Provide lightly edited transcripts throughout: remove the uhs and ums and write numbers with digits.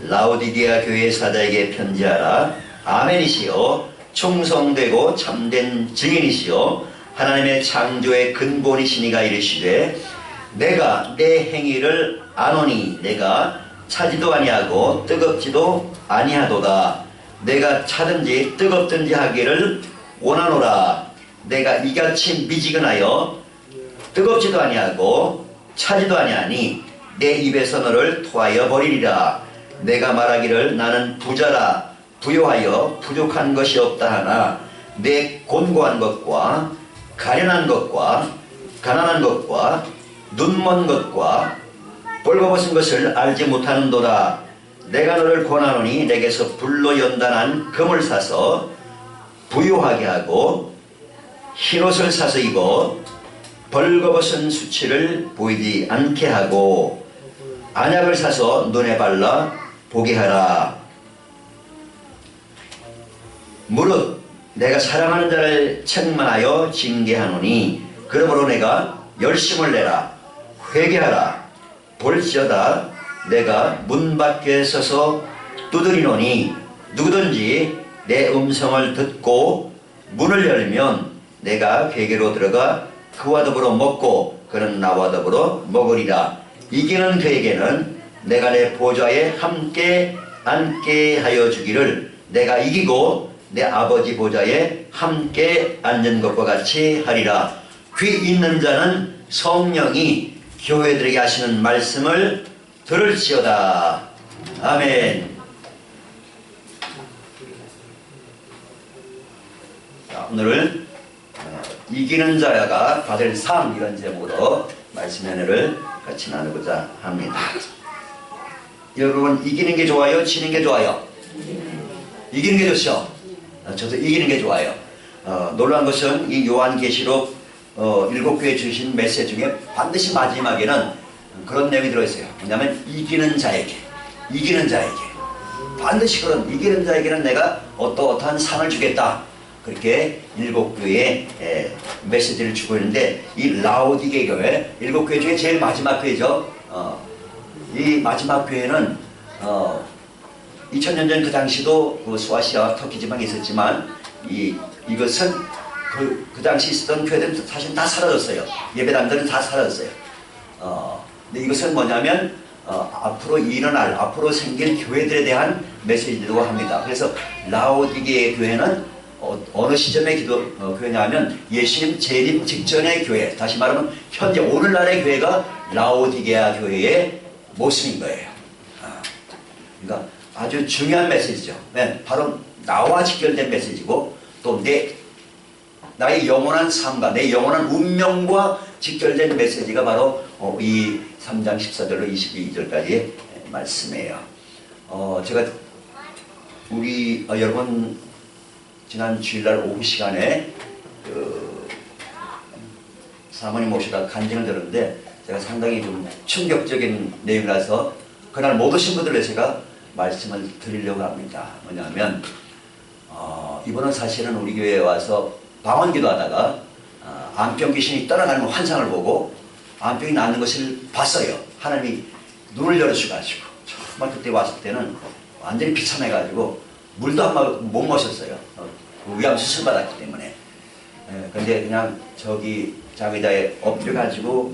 라오디게아 교회 사자에게 편지하라. 아멘이시요 충성되고 참된 증인이시요 하나님의 창조의 근본이시니가 이르시되 내가 내 행위를 아노니 내가 차지도 아니하고 뜨겁지도 아니하도다. 내가 차든지 뜨겁든지 하기를 원하노라. 내가 이같이 미지근하여 뜨겁지도 아니하고 차지도 아니하니 내 입에서 너를 토하여 버리리라. 내가 말하기를 나는 부자라 부요하여 부족한 것이 없다 하나 내 곤고한 것과 가련한 것과 가난한 것과 눈먼 것과 벌거벗은 것을 알지 못하는도다. 내가 너를 권하노니 내게서 불로 연단한 금을 사서 부요하게 하고 흰옷을 사서 입어 벌거벗은 수치를 보이지 않게 하고 안약을 사서 눈에 발라 보게 하라. 무릇 내가 사랑하는 자를 책망하여 징계하노니 그러므로 내가 열심을 내라. 회개하라. 볼지어다 내가 문 밖에 서서 두드리노니 누구든지 내 음성을 듣고 문을 열면 내가 괴계로 들어가 그와 더불어 먹고 그는 나와 더불어 먹으리라. 이기는 그에게는 내가 내 보좌에 함께 앉게 하여 주기를 내가 이기고 내 아버지 보좌에 함께 앉은 것과 같이 하리라. 귀 있는 자는 성령이 교회들에게 하시는 말씀을 들을지어다. 아멘. 자, 오늘은 이기는 자가 받을 상 이런 제목으로 말씀 연회를 같이 나누고자 합니다. 여러분 이기는 게 좋아요? 지는 게 좋아요? 이기는 게 좋죠? 저도 이기는 게 좋아요. 놀라운 것은 이 요한계시록 7교회 주신 메시지 중에 반드시 마지막에는 그런 내용이 들어있어요. 뭐냐면 이기는 자에게 반드시 그런 이기는 자에게는 내가 어떠한 상을 주겠다. 그렇게 7교회에 메시지를 주고 있는데 이 라오디게 교회 7교회 중에 제일 마지막 교회죠. 이 마지막 교회는 2000년 전 그 당시도 그 소아시아와 터키 지방에 있었지만 이것은 그 당시 있었던 교회들은 사실 다 사라졌어요. 예배당들은 다 사라졌어요. 근데 이것은 뭐냐면 앞으로 일어날 앞으로 생길 교회들에 대한 메시지라고 합니다. 그래서 라오디게 교회는 어느 시점의 교회냐면 예수님 재림 직전의 교회, 다시 말하면 현재 오늘날의 교회가 라오디게아 교회의 모습인 거예요. 그러니까 아주 중요한 메시지죠. 네, 바로 나와 직결된 메시지고 또 나의 영원한 삶과 내 영원한 운명과 직결된 메시지가 바로 이 3장 14절로 22절까지의 말씀이에요. 제가 여러분 지난 주일날 오후 시간에 사모님 모시다 간증을 들었는데 제가 상당히 좀 충격적인 내용이라서 그날 못 오신 분들을 위해서 제가 말씀을 드리려고 합니다. 뭐냐면 이번은 사실은 우리 교회에 와서 방언기도 하다가 안병 귀신이 떠나가는 환상을 보고 안병이 낫는 것을 봤어요. 하나님이 눈을 열어주셔가지고 정말 그때 왔을 때는 완전히 비참해가지고 물도 한 번 못 마셨어요. 위암 수술 받았기 때문에. 근데 그냥 저기 자기다에 엎드려가지고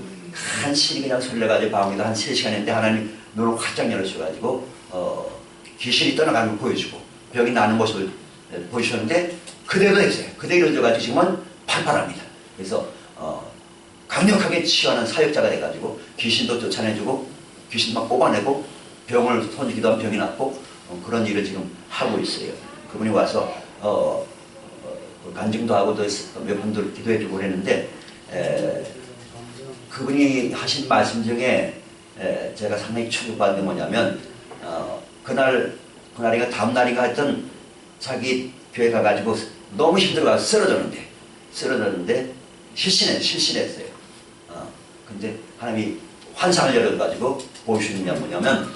간신히 그냥 설레가지고 방언기도 한 3시간 했는데 하나님 눈을 활짝 열어주셔가지고 귀신이 떠나가는 걸 보여주고 병이 나는 모습을 보여주셨는데 그대로 했어요. 그대로 이루어져가지고 지금은 팔팔합니다. 그래서 강력하게 치유하는 사역자가 돼가지고 귀신도 쫓아내주고 귀신 막 뽑아내고 병을 손주기도 하면 병이 낫고 그런 일을 지금 하고 있어요. 그분이 와서 간증도 하고 몇 분들 기도해주고 그랬는데 그분이 하신 말씀 중에 제가 상당히 충격받은 게 뭐냐면 그날이가 다음날인가 하여튼 자기 교회 가가지고 너무 힘들어가서 쓰러졌는데 실신했어요. 근데 하나님이 환상을 열어가지고 보여주는 게 뭐냐면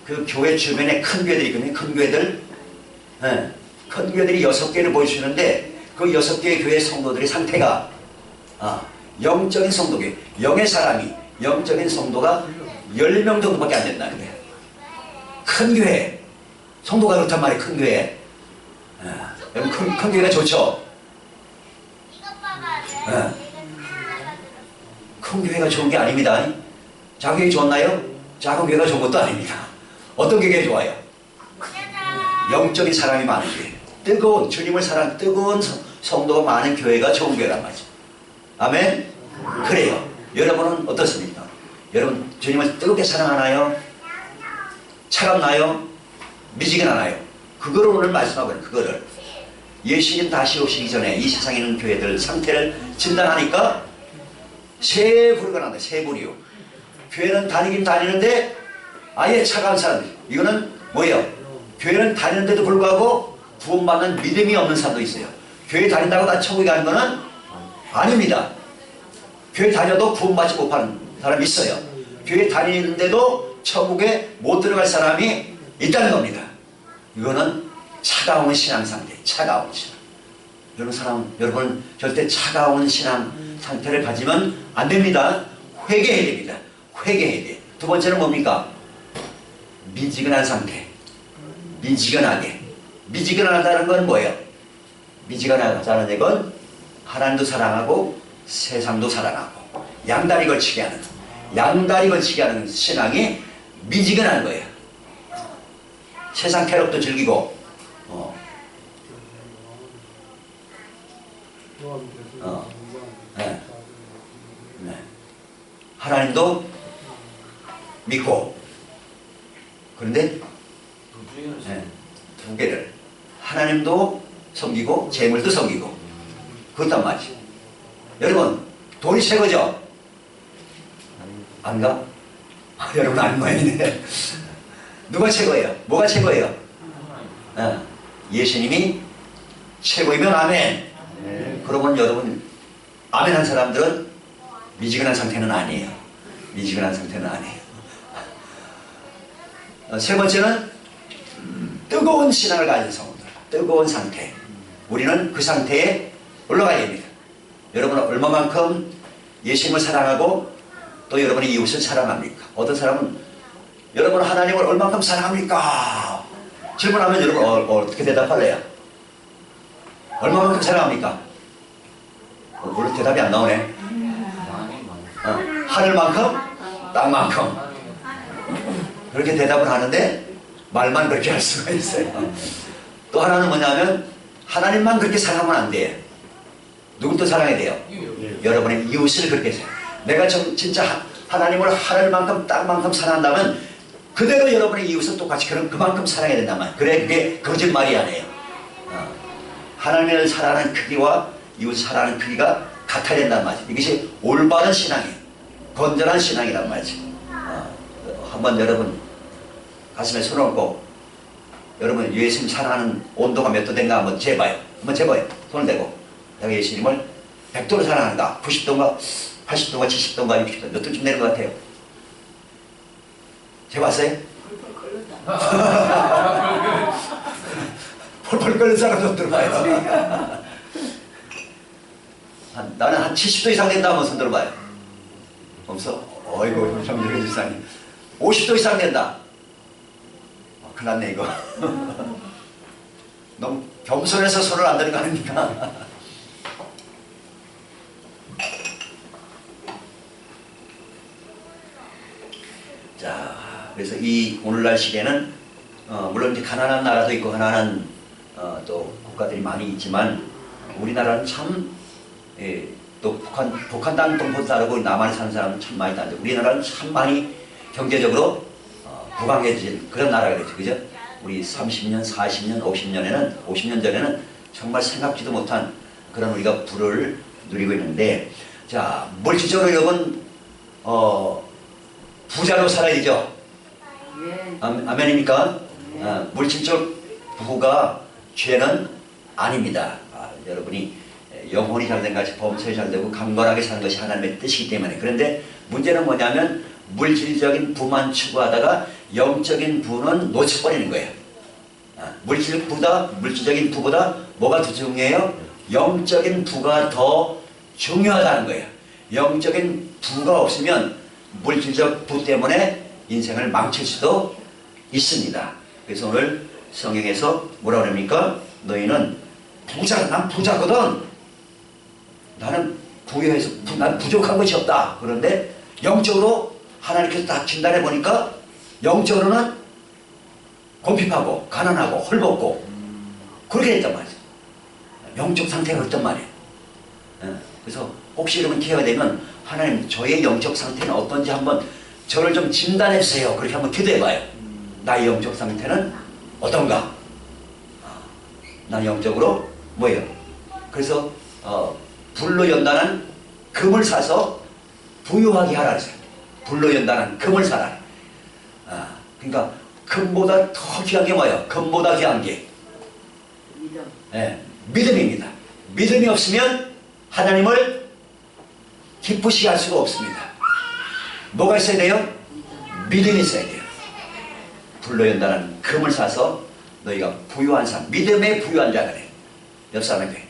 그 교회 주변에 큰 교회들이 있거든요. 큰 교회들이 6개를 보여주시는데 그 6개의 교회 성도들의 상태가 영적인 성도교 영의 사람이 영적인 성도가 10명 정도밖에 안 된다는 거예요. 큰 교회, 성도가 그렇단 말이에요. 큰 교회. 여러분 큰 교회가 좋죠? 큰 교회가 좋은 게 아닙니다. 작은 교회 좋나요? 작은 교회가 좋은 것도 아닙니다. 어떤 교회가 좋아요? 영적인 사람이 많은 교회, 뜨거운 주님을 사랑하는 뜨거운 성도가 많은 교회가 좋은 교회란 말이죠. 아멘? 그래요. 여러분은 어떻습니까? 여러분 주님을 뜨겁게 사랑하나요? 차갑나요? 미지근하나요? 그거를 오늘 말씀하고 있는 그거를 예수님 다시 오시기 전에 이 세상에 있는 교회들 상태를 진단하니까 세 부류가 나온다. 세 부류. 교회는 다니긴 다니는데 아예 차가운 사람들. 이거는 뭐예요? 교회는 다니는데도 불구하고 구원받는 믿음이 없는 사람도 있어요. 교회 다닌다고 다 천국에 가는 거는 아닙니다. 교회 다녀도 구원받지 못하는 사람이 있어요. 교회 다니는데도 천국에 못 들어갈 사람이 있다는 겁니다. 이거는 차가운 신앙 상태, 차가운 신앙. 여러분 절대 차가운 신앙 상태를 가지면 안 됩니다. 회개해야 됩니다. 회개해야 돼요. 두 번째는 뭡니까? 미지근한 상태. 미지근하게. 미지근하다는 건 뭐예요? 미지근하다는 건 하나님도 사랑하고 세상도 사랑하고 양다리 걸치게 하는 신앙이 미지근한 거예요. 세상 쾌락도 즐기고 네. 네. 하나님도 믿고 그런데 네. 두 개를 하나님도 섬기고 재물도 섬기고 그렇단 말이죠. 여러분 돈이 최고죠? 안가? 여러분 아는 모양이네. 누가 최고예요? 뭐가 최고예요? 예수님이 최고이면 아멘. 그러면 여러분 아멘 한 사람들은 미지근한 상태는 아니에요. 미지근한 상태는 아니에요. 세 번째는 뜨거운 신앙을 가진 성도들. 뜨거운 상태. 우리는 그 상태에 올라가야 됩니다. 여러분은 얼마만큼 예수님을 사랑하고 또 여러분의 이웃을 사랑합니까? 어떤 사람은 여러분 하나님을 얼마만큼 사랑합니까? 질문하면 여러분 어떻게 대답할래요? 얼마만큼 사랑합니까? 오늘 대답이 안 나오네. 하늘만큼? 땅만큼? 그렇게 대답을 하는데 말만 그렇게 할 수가 있어요. 또 하나는 뭐냐면 하나님만 그렇게 사랑하면 안 돼요. 누구도 사랑해야 돼요? 여러분의 이웃을 그렇게 사랑해요. 내가 진짜 하나님을 하늘만큼 땅만큼 사랑한다면 그대로 여러분의 이웃은 똑같이 그만큼 사랑해야 된단 말이에요. 그래 그게 거짓말이 아니에요. 하나님을 사랑하는 크기와 이웃을 사랑하는 크기가 같아야 된단 말이에요. 이것이 올바른 신앙이에요. 건전한 신앙이란 말이죠. 한번 여러분 가슴에 손을 얹고 여러분 예수님 사랑하는 온도가 몇 도 된가 한번 재봐요. 손을 대고 내가 예수님을 100도로 사랑하는가? 90도인가? 80도인가? 70도인가? 60도 몇 도쯤 되는 것 같아요? 재봤어요? 펄펄 끓는 사람도 들어봐요. 나는 한 70도 이상 된다 하면 손 들어봐요. 없어? 어이구 정리를 집사님 50도 이상 된다. 큰일 났네 이거. 너무 겸손해서 손을 안 드는 거 아닙니까? 자, 그래서 이 오늘날 시대는 물론 이제 가난한 나라도 있고 가난한 또 국가들이 많이 있지만 우리나라는 참 또 북한 땅 동포 따르고 남한에 사는 사람은 참 많이 다른데 우리나라는 참 많이 경제적으로 부강해진 그런 나라가 되죠. 그죠? 우리 30년, 40년, 50년 전에는 정말 생각지도 못한 그런 우리가 부를 누리고 있는데 자, 물질적으로 여러분 부자로 살아야 되죠? 아멘입니까? 물질적 부가 죄는 아닙니다. 여러분이 영혼이 잘된 것이 범사에 잘되고 강건하게 사는 것이 하나님의 뜻이기 때문에 그런데 문제는 뭐냐면 물질적인 부만 추구하다가 영적인 부는 놓쳐버리는 거예요. 물질적인 부보다 뭐가 더 중요해요? 영적인 부가 더 중요하다는 거예요. 영적인 부가 없으면 물질적 부 때문에 인생을 망칠 수도 있습니다. 그래서 오늘 성경에서 뭐라 그럽니까? 너희는 난 부자거든. 나는 부유해서 난 부족한 것이 없다. 그런데 영적으로 하나님께서 딱 진단해 보니까 영적으로는 곰핍하고 가난하고 헐벗고 그렇게 됐단 말이죠. 영적 상태가 그랬단 말이에요. 그래서 혹시 여러분 기회가 되면 하나님 저의 영적 상태는 어떤지 한번 저를 좀 진단해 주세요. 그렇게 한번 기도해 봐요. 나의 영적 상태는 어떤가? 난 영적으로 뭐예요? 그래서 불로 연단한 금을 사서 부유하게 하라 그랬어요. 불로 연단한 금을 사라. 그러니까 금보다 더 귀한 게 뭐예요? 금보다 귀한 게 믿음입니다. 믿음이 없으면 하나님을 기쁘시게 할 수가 없습니다. 뭐가 있어야 돼요? 믿음이 있어야 돼요. 불로 연단한 금을 사서 너희가 부유한 사람, 믿음의 부유한 자가 돼. 옆 사람에게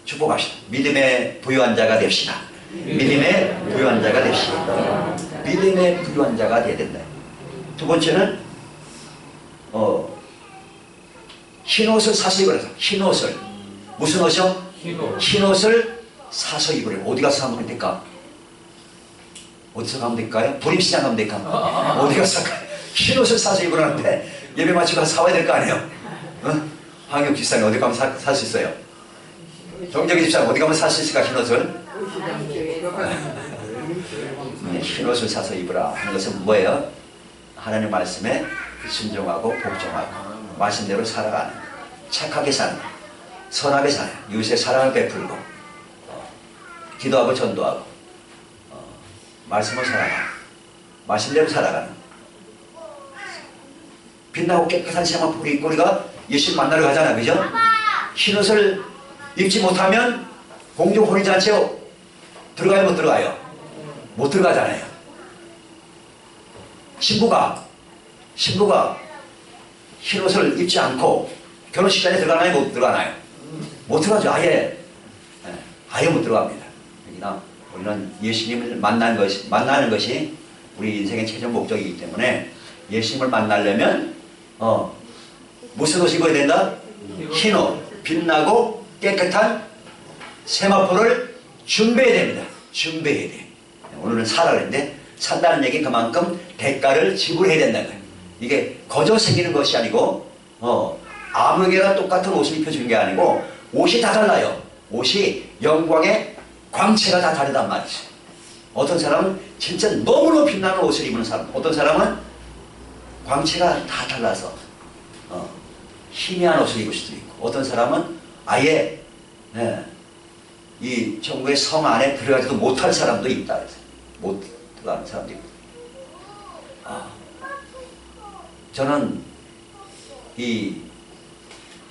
축복합시다. 믿음의 부유한 자가 됩시다. 믿음의 부유한 자가 됩시다. 믿음의 부유한 자가 되어야 된다. 두 번째는 흰 옷을 사서 입으라. 흰 옷을 무슨 옷이요? 흰 옷을 사서 입으래. 어디 가서 사면 될까? 어디서 가면 될까요? 도림시장 가면 될까? 어디 가서 살까요? 흰 옷을 사서 입으라는데 예배 마치고 가서 사와야 될 거 아니에요? 황역 집사님 어디 가면 살 수 있어요? 정적이 집사님 어디 가면 살 수 있을까? 흰 옷을? 흰 옷을 사서 입으라 하는 것은 뭐예요? 하나님 말씀에 순종하고 복종하고 말씀대로 살아가는, 착하게 사는, 선하게 사는, 이웃의 사랑을 베풀고 기도하고 전도하고 말씀을 살아가는, 말씀대로 살아가는, 빛나고 깨끗한 세마포를 입고 우리가 예수님 만나러 가잖아. 그죠? 흰옷을 입지 못하면 공중 혼인잔치에 들어가요? 못 들어가요? 못 들어가잖아요. 신부가 흰옷을 입지 않고 결혼식장에 들어가나요? 못 들어가나요? 못 들어가죠. 아예 못 들어갑니다. 그러나 우리는 예수님을 만나는 것이 우리 인생의 최종 목적이기 때문에 예수님을 만나려면 무슨 옷 입어야 된다? 흰옷, 빛나고 깨끗한 세마포를 준비해야 됩니다. 준비해야 돼. 오늘은 사라 그랬는데 산다는 얘기는 그만큼 대가를 지불해야 된다는 거예요. 이게 거저 생기는 것이 아니고 아무에게나 똑같은 옷을 입혀주는 게 아니고 옷이 다 달라요. 옷이 영광의 광채가 다 다르단 말이죠. 어떤 사람은 진짜 너무너무 빛나는 옷을 입는 사람, 어떤 사람은 광채가 다 달라서 희미한 옷을 입을 수도 있고, 어떤 사람은 아예 이 천국의 성 안에 들어가지도 못할 사람도 있다. 못 들어가는 사람도 있고. 저는 이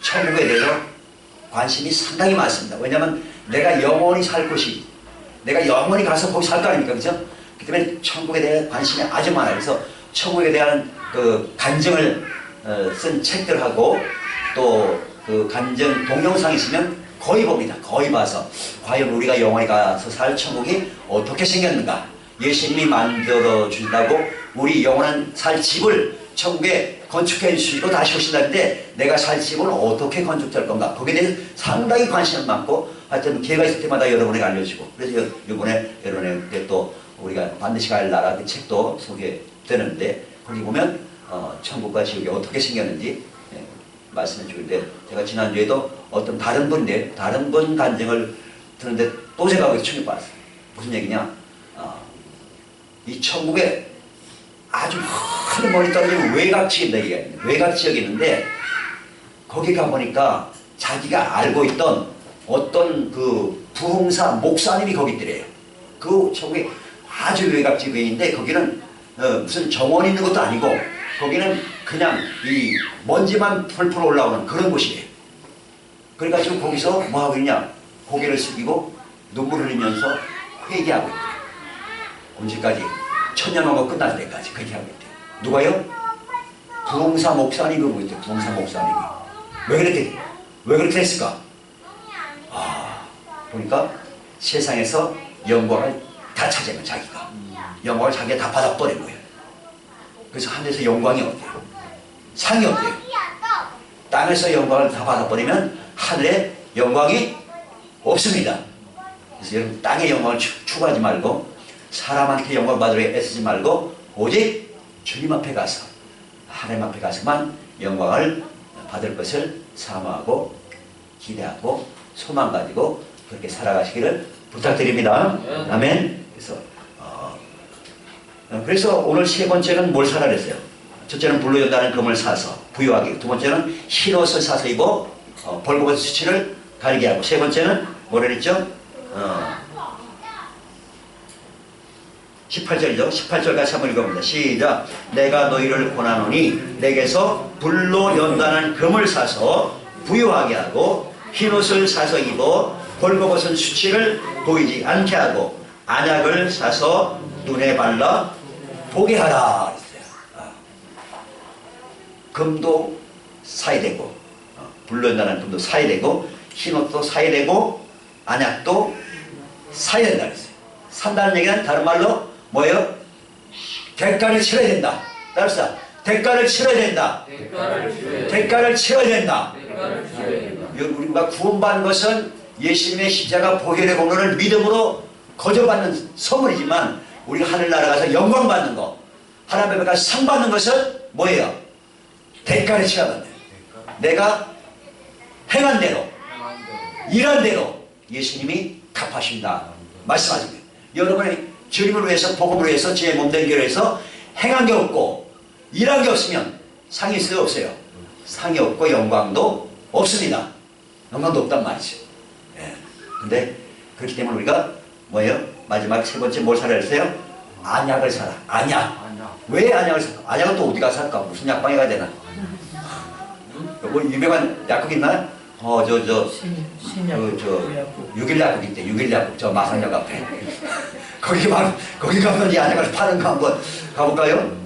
천국에 대해서 관심이 상당히 많습니다. 왜냐하면 내가 영원히 살 곳이, 내가 영원히 가서 거기 살 거 아닙니까? 그죠? 그렇기 때문에 천국에 대한 관심이 아주 많아요. 그래서 천국에 대한 그 간증을 쓴 책들하고 또 그 간증 동영상 있으면 거의 봅니다. 거의 봐서 과연 우리가 영원히 가서 살 천국이 어떻게 생겼는가, 예수님이 만들어 준다고 우리 영원한 살 집을 천국에 건축해 주시고 다시 오신다는데 내가 살 집은 어떻게 건축될 건가, 거기에 대해서 상당히 관심이 많고, 하여튼 기회가 있을 때마다 여러분에게 알려주고, 그래서 이번에 여러분에게 또 우리가 반드시 갈 나라 그 책도 소개되는데 거기 보면 천국과 지옥이 어떻게 생겼는지 말씀해 주는데, 제가 지난주에도 어떤 다른 분인데 다른 분 간증을 듣는데 또 제가 거기서 충격받았어요. 무슨 얘기냐, 이 천국에 아주 큰 멀리 떨어지는 외곽 지역이 있는데 거기 가보니까 자기가 알고 있던 어떤 그 부흥사 목사님이 거기 있더래요. 그 천국에 아주 외곽 지역에 있는데 거기는 무슨 정원이 있는 것도 아니고 거기는 그냥 이 먼지만 펄펄 올라오는 그런 곳이에요. 그래가지고 거기서 뭐 하고 있냐, 고개를 숙이고 눈물을 흘리면서 회개하고 있대요. 언제까지? 천년왕국 끝날 때까지 그렇게 하고 있대요. 누가요? 부흥사 목사님이 그러고 있대요. 부흥사 목사님이. 왜 그렇게 했을까? 보니까 세상에서 영광을 다 차지하면 자기가 영광을 자기가 다 받아버린 거예요. 그래서 하늘에서 영광이 어때요? 상이 없대요. 땅에서 영광을 다 받아버리면 하늘에 영광이 없습니다. 그래서 여러분 땅의 영광을 추구하지 말고 사람한테 영광 받으려 애쓰지 말고 오직 주님 앞에 가서 하나님 앞에 가서만 영광을 받을 것을 사모하고 기대하고 소망 가지고 그렇게 살아가시기를 부탁드립니다. 아멘. 그래서 오늘 세 번째는 뭘 사라 그랬어요? 첫째는 불로 연다는 금을 사서 부유하게, 두 번째는 흰 옷을 사서 입어 벌거벗은 수치를 가리게 하고, 세 번째는 뭐라 그랬죠? 18절이죠. 18절 같이 한번 읽어봅니다. 시작. 내가 너희를 권하노니 내게서 불로 연다는 금을 사서 부유하게 하고 흰 옷을 사서 입어 벌거벗은 수치를 보이지 않게 하고 안약을 사서 눈에 발라 보게 하라. 금도 사야 되고 불로 연다는 금도 사야 되고 흰 옷도 사야 되고 안약도 사야 된다 그랬어요. 산다는 얘기는 다른 말로 뭐예요? 대가를 치러야 된다. 따라서 대가를 치러야 된다. 대가를 치러야 된다. 우리가 구원받는 것은 예수님의 십자가 보혈의 공로를 믿음으로 거저받는 선물이지만 우리가 하늘나라 가서 영광 받는 거, 하나님 앞에 가서 상 받는 것은 뭐예요? 대가를 치러야 된다. 내가 행한 대로, 일한 대로 예수님이 갚아준다 말씀하십니다. 여러분의 주님을 위해서, 복음을 위해서, 제 몸된 길을 위해서 행한 게 없고 일한 게 없으면 상이 있어요? 없어요? 상이 없고 영광도 없습니다. 영광도 없단 말이죠. 예. 근데 그렇기 때문에 우리가 뭐예요? 마지막 세 번째 뭘 사라 했어요? 안약을 사라. 안약. 왜 안약을 살까? 안약은 또 어디가 살까? 무슨 약방에 가야 되나? 뭐 유명한 약국 있나요? 육일 약국 있대. 육일 약국 저 마산역 앞에. 거기 가면 이 안약을 파는가 한번 가볼까요?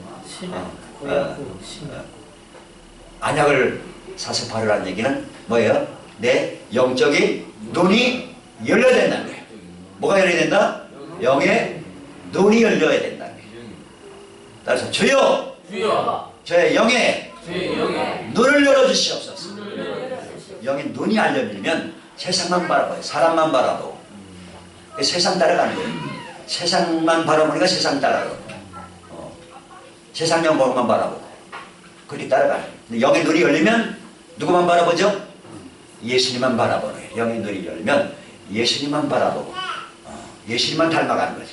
안약을 사서 바르라는 얘기는 뭐예요? 내 영적인 눈이 열려야 된다는 거예요. 뭐가 열려야 된다? 영의 눈이 열려야 된다는 거예요. 따라서 주여! 저의 영의 눈을 열어주시옵소서. 영의 눈이 안 열리면 세상만 바라봐요. 사람만 바라보고 세상 따라가는 거예요. 세상만 바라보니까 세상 따라가고 세상 영광만 바라보고 그렇게 따라가요. 근데 영의 눈이 열리면 누구만 바라보죠? 예수님만 바라보는 거예요. 영의 눈이 열리면 예수님만 바라보고 예수님만 닮아가는 거죠.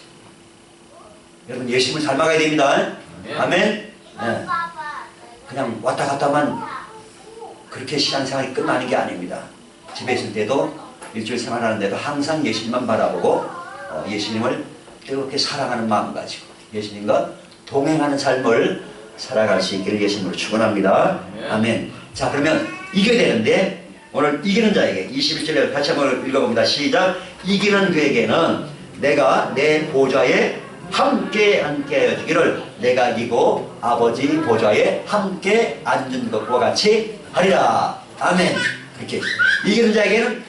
여러분 예수님을 닮아가야 됩니다. 아멘. 네. 그냥 왔다 갔다만 그렇게 신앙생활이 끝나는 게 아닙니다. 집에 있을 때도 일주일 생활하는데도 항상 예수님만 바라보고 예수님을 뜨겁게 사랑하는 마음 가지고 예수님과 동행하는 삶을 살아갈 수 있기를 예수님으로 축원합니다. 아멘. 자, 그러면 이겨야 되는데 오늘 이기는 자에게 21절에 같이 한번 읽어봅니다. 시작. 이기는 그에게는 내가 내 보좌에 함께 하여 주기를 내가 이기고 아버지 보좌에 함께 앉은 것과 같이 하리라. 아멘. 그렇게 이기는 자에게는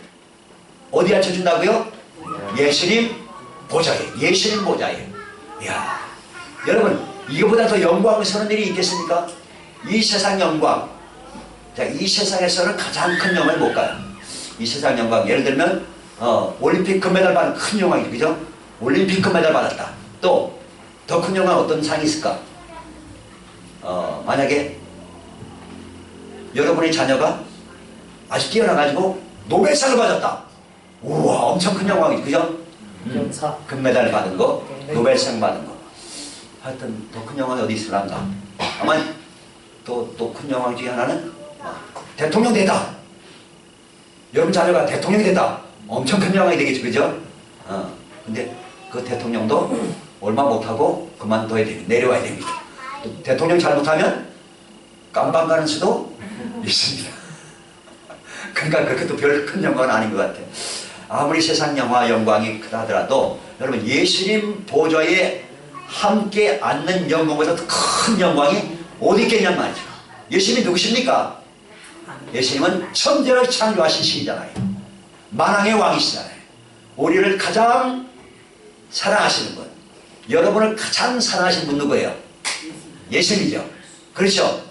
어디 앉혀준다고요? 예수님 보좌에. 예수님 보좌에. 이야, 여러분 이거보다 더 영광스러운 일이 있겠습니까? 이 세상 영광, 자, 이 세상에서는 가장 큰 영광을 못 가요. 이 세상 영광, 예를 들면 올림픽 금메달 받은 큰 영광이죠. 그죠? 올림픽 금메달 받았다. 또 더 큰 영광 어떤 상이 있을까? 만약에 여러분의 자녀가 아주 뛰어나가지고 노벨상을 받았다. 우와, 엄청 큰 영광이죠. 그죠? 금메달 받은 거, 노벨상 받은 거. 하여튼 더 큰 영광이 어디 있을란가? 아마 또 큰 영광 중에 하나는 대통령 됐다. 여러분 자녀가 대통령이 됐다. 엄청 큰 영광이 되겠죠. 그죠? 근데 그 대통령도 얼마 못하고 그만둬야 됩니다. 내려와야 됩니다. 대통령 잘못하면 깜방 가는 수도 있습니다. 그러니까 그렇게 또 별 큰 영광은 아닌 것 같아요. 아무리 세상 영광이 크다 하더라도 여러분 예수님 보좌에 함께 앉는 영광보다 더 큰 영광이 어디 있겠냔 말이죠. 예수님이 누구십니까? 예수님은 천지를 창조하신 신이잖아요. 만왕의 왕이시잖아요. 우리를 가장 사랑하시는 분, 여러분을 가장 사랑하시는 분 누구예요? 예수님이죠. 그렇죠?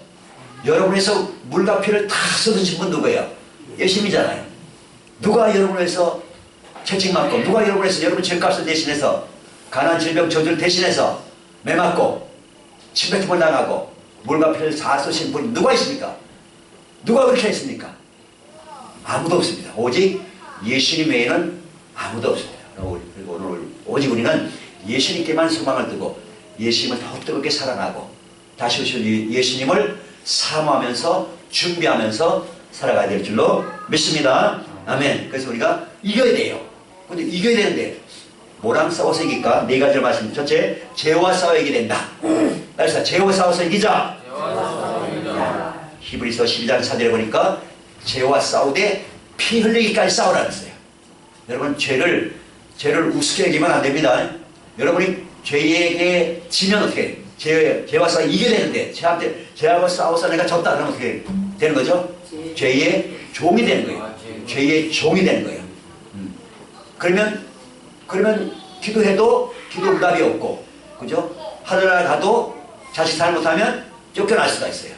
여러분에서 물과 피를 다 쏟으신 분 누구예요? 예수님이잖아요. 누가 여러분에서 채찍맞고, 누가 여러분에서 여러분 죄값을 대신해서, 가난 질병 저주를 대신해서 매맞고 침뱉음을 당하고 물과 피를 다 쏟으신 분이 누가 있습니까? 누가 그렇게 했습니까? 아무도 없습니다. 오직 예수님 외에는 아무도 없습니다. 그리고 오늘 오직 우리는 예수님께만 소망을 두고 예수님을 더욱 뜨겁게 사랑하고 다시 오실 예수님을 사모하면서 준비하면서 살아가야 될 줄로 믿습니다. 아멘. 그래서 우리가 이겨야 돼요. 근데 이겨야 되는데 뭐랑 싸워서 이길까? 네 가지를 말씀드립니다. 첫째, 죄와 싸워 이기게 된다. 그래서 죄와 싸워서 이기자. 히브리서 12장 4절에 보니까 죄와 싸우되 피 흘리기까지 싸우라고 했어요. 여러분 죄를 우습게 여기면 안 됩니다. 여러분이 죄에게 지면 어떻게 해요? 죄와 싸워 이겨야 되는데 죄하고 싸워서 내가 졌다 그러면 어떻게 되는 거죠? 죄의 종이 되는 거예요. 죄의 종이 되는 거예요. 그러면 기도해도 기도 응답이 없고, 그죠? 하늘나라 가도 자식 잘못하면 쫓겨날 수가 있어요.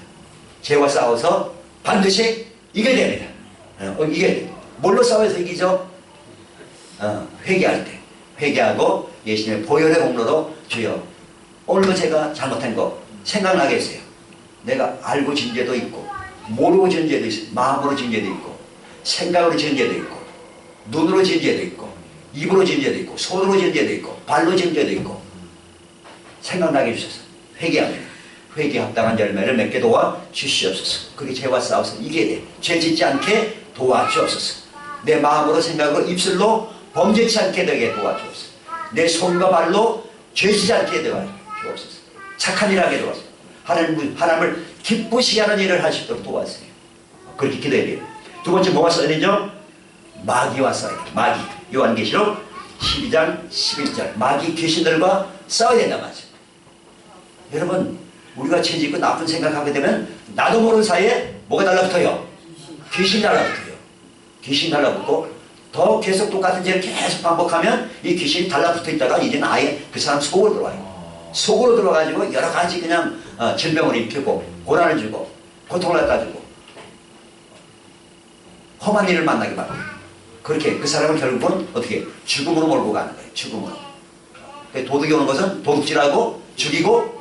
죄와 싸워서 반드시 이겨야 됩니다. 이게 뭘로 싸워서 이기죠? 회개할 때. 회개하고 예수님의 보혈의 공로로 주여 오늘도 제가 잘못한 거 생각나게 했어요. 내가 알고 진 죄도 있고 모르고 진 죄도 있어요. 마음으로 진 죄도 있고 생각으로 진 죄도 있고 눈으로 진 죄도 있고 입으로 진 죄도 있고 손으로 진 죄도 있고 발로 진 죄도 있고 생각나게 해주셔서 회개합니다. 회개 합당한 열매를 맺게 도와 주시옵소서. 그렇게 죄와 싸워서 이겨야 돼. 죄 짓지 않게 도와주옵소서. 내 마음으로 생각으로 입술로 범죄치 않게 되게 도와주옵소서. 내 손과 발로 죄지지 않게 도와주옵소서. 착한 일 하게 도와주옵소서. 하나님을 기쁘시게 하는 일을 할 수 있도록 도와주세요. 그렇게 기도해야 돼요. 두 번째 뭐가 써야 되죠? 마귀와 싸워야 돼요. 마귀. 요한계시록 12장 11절. 마귀 귀신들과 싸워야 된단 말이죠. 여러분, 우리가 죄짓고 나쁜 생각하게 되면 나도 모르는 사이에 뭐가 달라붙어요? 귀신이 달라붙어요. 귀신이 달라붙고 더 계속 똑같은 죄를 계속 반복하면 이 귀신이 달라붙어 있다가 이제는 아예 그 사람 속으로 들어와요. 속으로 들어가지고 여러 가지 그냥 질병을 일으키고 고난을 주고 고통을 갖다 주고 험한 일을 만나게 만들고 그렇게 그 사람을 결국은 어떻게 죽음으로 몰고 가는 거예요. 죽음으로. 도둑이 오는 것은 도둑질하고 죽이고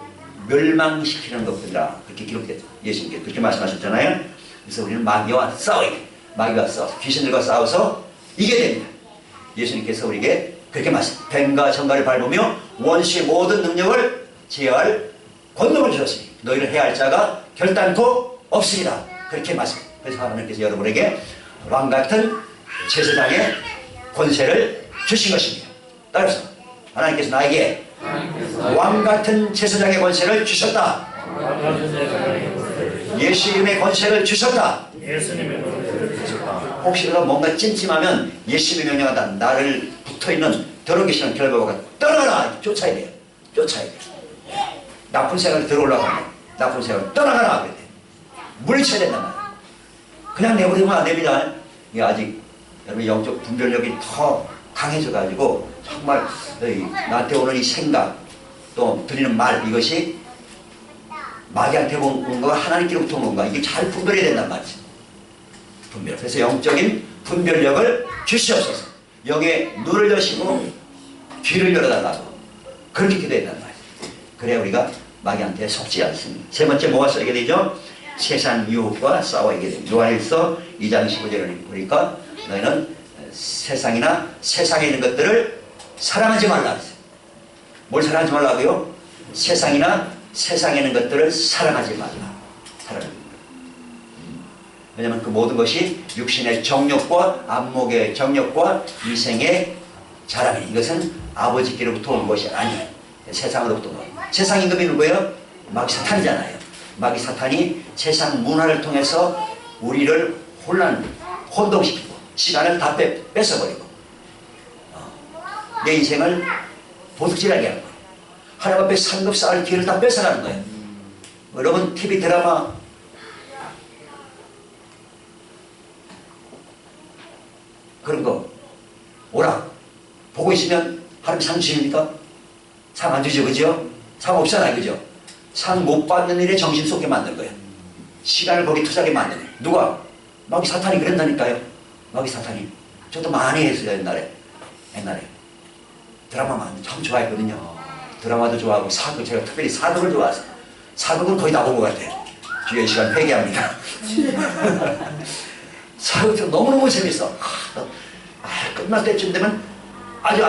멸망시키는 것들이라 그렇게 기록되죠. 예수님께 그렇게 말씀하셨잖아요. 그래서 우리는 마귀와 싸워야 돼. 마귀와 싸워서 귀신들과 싸워서 이겨야 됩니다. 예수님께서 우리에게 그렇게 말씀. 뱀과 정갈을 밟으며 원수의 모든 능력을 제어할 권능을 주셨으니 너희를 해할 자가 결단코 없으리라. 그렇게 말씀. 그래서 하나님께서 여러분에게 왕같은 제사장의 권세를 주신 것입니다. 따라서 하나님께서 나에게 왕같은 제사장의 권세를 주셨다. 예수님의 권세를 주셨다. 혹시라도 뭔가 찜찜하면 예수님이 명령하다. 나를 붙어있는 더러운 귀신을 결박하고 떠나가라. 쫓아야 돼요. 쫓아야 돼요. 나쁜 생각이 들어올라고 하면 나쁜 생각을 떠나가라. 그래. 물리쳐야 된단 말이에요. 그냥 내버리면 안 됩니다. 이게 아직 여러분 영적 분별력이 더 강해져가지고 정말 나한테 오는 이 생각 또 들리는 말 이것이 마귀한테 온 거가 하나님께로부터 온 건가 이게 잘 분별해야 된단 말이죠. 분별. 그래서 영적인 분별력을 주시옵소서. 영의 눈을 여시고 귀를 열어달라고 그렇게 기도해야 된단 말이죠. 그래야 우리가 마귀한테 속지 않습니다. 세 번째 뭐가 써야 되죠? 세상 유혹과 싸워야게 됩니다. 요한일서 2장 15절을 보니까 너희는 세상이나 세상에 있는 것들을 사랑하지 말라. 뭘 사랑하지 말라고요? 세상이나 세상에 있는 것들을 사랑하지 말라. 사랑하지 말라. 왜냐하면 그 모든 것이 육신의 정욕과 안목의 정욕과 이생의 자랑이니 이것은 아버지께로부터 온 것이 아니에요. 세상으로부터 온 거예요. 세상 임금이 누구예요? 마귀 사탄이잖아요. 마귀 사탄이 세상 문화를 통해서 우리를 혼동시키고 시간을 다 뺏어버리고 내 인생을 도둑질하게 하는 거예요. 하나님 앞에 상급 쌓을 기회를 다 뺏어가는 거예요. 여러분 TV 드라마 그런 거 오락 보고 있으면 하나님 상 주십니까? 상 안 주죠. 그죠? 상 없잖아요. 그죠? 상 못 받는 일에 정신 쏟게 만든 거예요. 시간을 거기 투자하게 만드네. 누가? 마귀 사탄이 그런다니까요. 마귀 사탄이. 저도 많이 했어요. 옛날에 드라마만 참 좋아했거든요. 드라마도 좋아하고 사극, 제가 특별히 사극을 좋아해서 사극은 거의 다 본 것 같아요. 주의 시간 회개합니다. 사극 너무너무 재밌어. 끝날 때쯤 되면 아주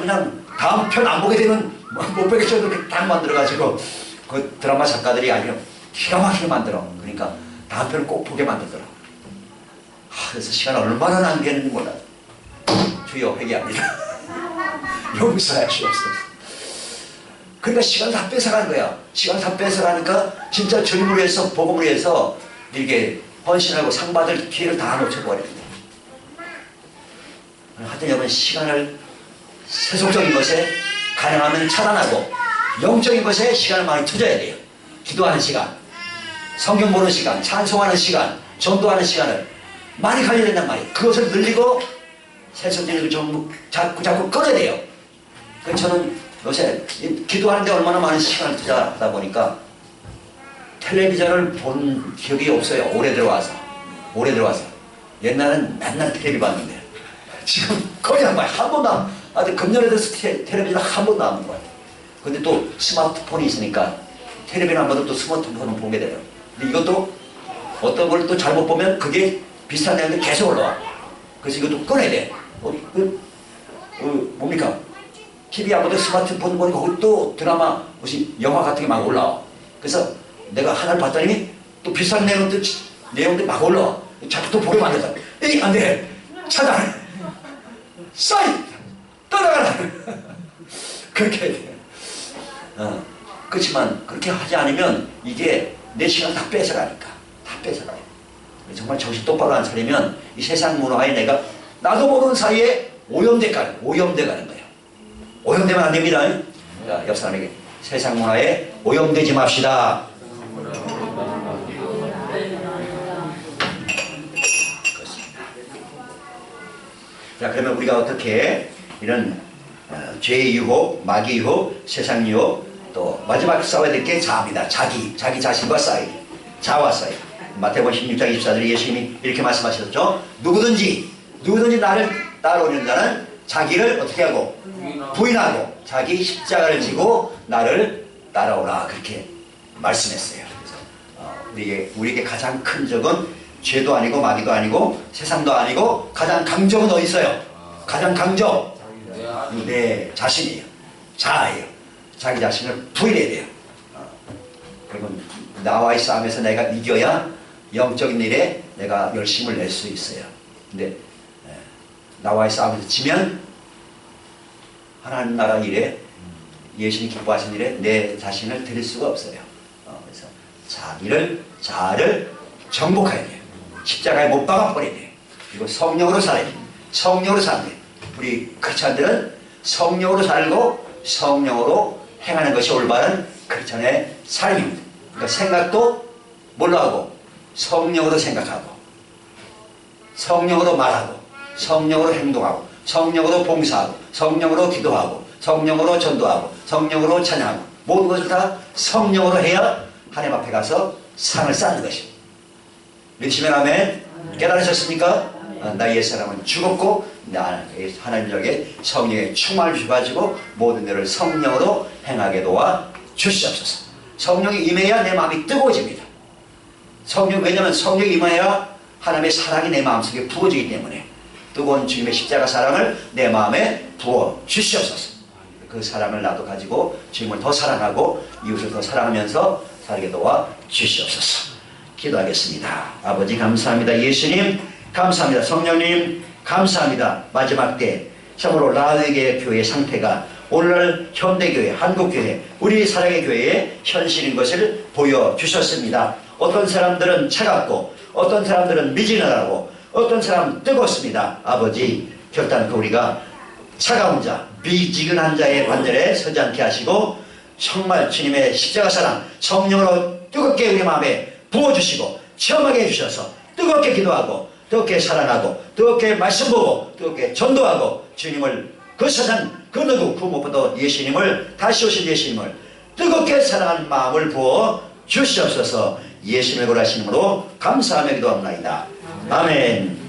그냥 다음 편 안 보게 되면 못 보겠죠. 그렇게 딱 만들어가지고 그 드라마 작가들이 아주 기가 막히게 만들어. 그러니까 다음 편을 꼭 보게 만들더라. 그래서 시간 얼마나 낭비했는지 몰라. 주여 회개합니다. 용서할 수 없어. 그러니까 시간 다 뺏어간 거야. 시간 다 뺏어가니까 진짜 주님을 위해서 복음을 위해서 이렇게 헌신하고 상 받을 기회를 다 놓쳐버립니다. 하여튼 여러분 시간을 세속적인 것에 가능하면 차단하고 영적인 것에 시간을 많이 투자해야 돼요. 기도하는 시간, 성경 보는 시간, 찬송하는 시간, 전도하는 시간을 많이 가져야 된단 말이에요. 그것을 늘리고 세속적인 걸 좀 자꾸 끊어야 돼요. 그래서 저는 요새 기도하는데 얼마나 많은 시간을 투자하다 보니까 텔레비전을 본 기억이 없어요. 올해 들어와서. 옛날엔 맨날 텔레비 봤는데 지금 거의 한 번도 아직 금년에 들어서 텔레비전 한 번도 안 본 거예요. 근데 또 스마트폰이 있으니까 텔레비전 한 번도 또 스마트폰을 보게 돼요. 근데 이것도 어떤 걸 또 잘못 보면 그게 비슷한 내용인데 계속 올라와. 그래서 이것도 꺼내야 돼. 뭡니까? TV 안 보고 스마트폰 보니까 거기 또 드라마, 무슨 영화 같은 게 막 올라와. 그래서 내가 하나를 봤더니 또 비슷한 내용들 막 올라와. 자꾸 또 보게 만들자. 에이, 안 돼. 차단. 사인. 떠나가라. 그렇게 해야 돼. 그렇지만 그렇게 하지 않으면 이게 내 시간 다 뺏어가니까. 정말 정신 똑바로 안 차리면 이 세상 문화에 나도 모르는 사이에 오염돼 가는 거예요. 오염되면 안 됩니다. 자, 옆 사람에게 세상 문화에 오염되지 맙시다. 그렇습니다. 자, 그러면 우리가 어떻게 이런 죄의 유혹, 마귀의 유혹, 세상 유혹, 또 마지막 싸워야 될 게 자아입니다. 자기 자신과 싸워야 돼요. 자아와 싸워야 돼요. 마태복음 16장 24절에 예수님이 이렇게 말씀하셨죠. 누구든지 나를 따라오는 자는 자기를 어떻게 하고 부인하고 자기 십자가를 지고 나를 따라오라, 그렇게 말씀했어요. 그래서 우리에게 가장 큰 적은 죄도 아니고 마귀도 아니고 세상도 아니고 가장 강적은 어디 있어요? 가장 강적 내 자신이에요. 자아예요. 자기 자신을 부인해야 돼요. 그리고 나와의 싸움에서 내가 이겨야 영적인 일에 내가 열심을 낼 수 있어요. 근데 나와의 싸움에서 지면 하나님 나라 일에, 예수님 기뻐하신 일에 내 자신을 드릴 수가 없어요. 그래서 자아를 정복해야 돼요. 십자가에 못 박아 버려야 돼요. 그리고 성령으로 살아야 돼요. 성령으로 사는 돼요. 우리 크리스찬들은 성령으로 살고 성령으로 행하는 것이 올바른 크리스찬의 삶입니다. 그러니까 생각도 뭘로 하고? 성령으로 생각하고, 성령으로 말하고, 성령으로 행동하고, 성령으로 봉사하고, 성령으로 기도하고, 성령으로 전도하고, 성령으로 찬양하고, 모든 것을 다 성령으로 해야 하나님 앞에 가서 상을 쌓는 것입니다. 믿으시면 아멘. 깨달으셨습니까? 나의 옛사람은 죽었고 하나님에게 성령의 충만을 주셔가지고 모든 일을 성령으로 행하게 도와 주시옵소서. 성령이 임해야 내 마음이 뜨거워집니다. 왜냐하면 성령이 임해야 하나님의 사랑이 내 마음속에 부어지기 때문에 뜨거운 주님의 십자가 사랑을 내 마음에 부어 주시옵소서. 그 사랑을 나도 가지고 주님을 더 사랑하고 이웃을 더 사랑하면서 살게 도와 주시옵소서. 기도하겠습니다. 아버지 감사합니다. 예수님 감사합니다. 성령님 감사합니다. 마지막 때 참으로 라우디게 교회의 상태가 오늘날 현대교회, 한국교회, 우리 사랑의 교회의 현실인 것을 보여주셨습니다. 어떤 사람들은 차갑고 어떤 사람들은 미지근하고 어떤 사람은 뜨겁습니다. 아버지 결단코 우리가 차가운 자, 미지근한 자의 반열에 서지 않게 하시고 정말 주님의 십자가 사랑 성령으로 뜨겁게 우리 마음에 부어주시고 체험하게 해주셔서 뜨겁게 기도하고 뜨겁게 사랑하고 뜨겁게 말씀 보고 뜨겁게 전도하고 주님을 그 세상 그 누구 그 무엇보다 예수님을 다시 오신 예수님을 뜨겁게 사랑하는 마음을 부어 주시옵소서. 예수님의 거라신 이름으로 감사하며 기도합나이다. 아멘.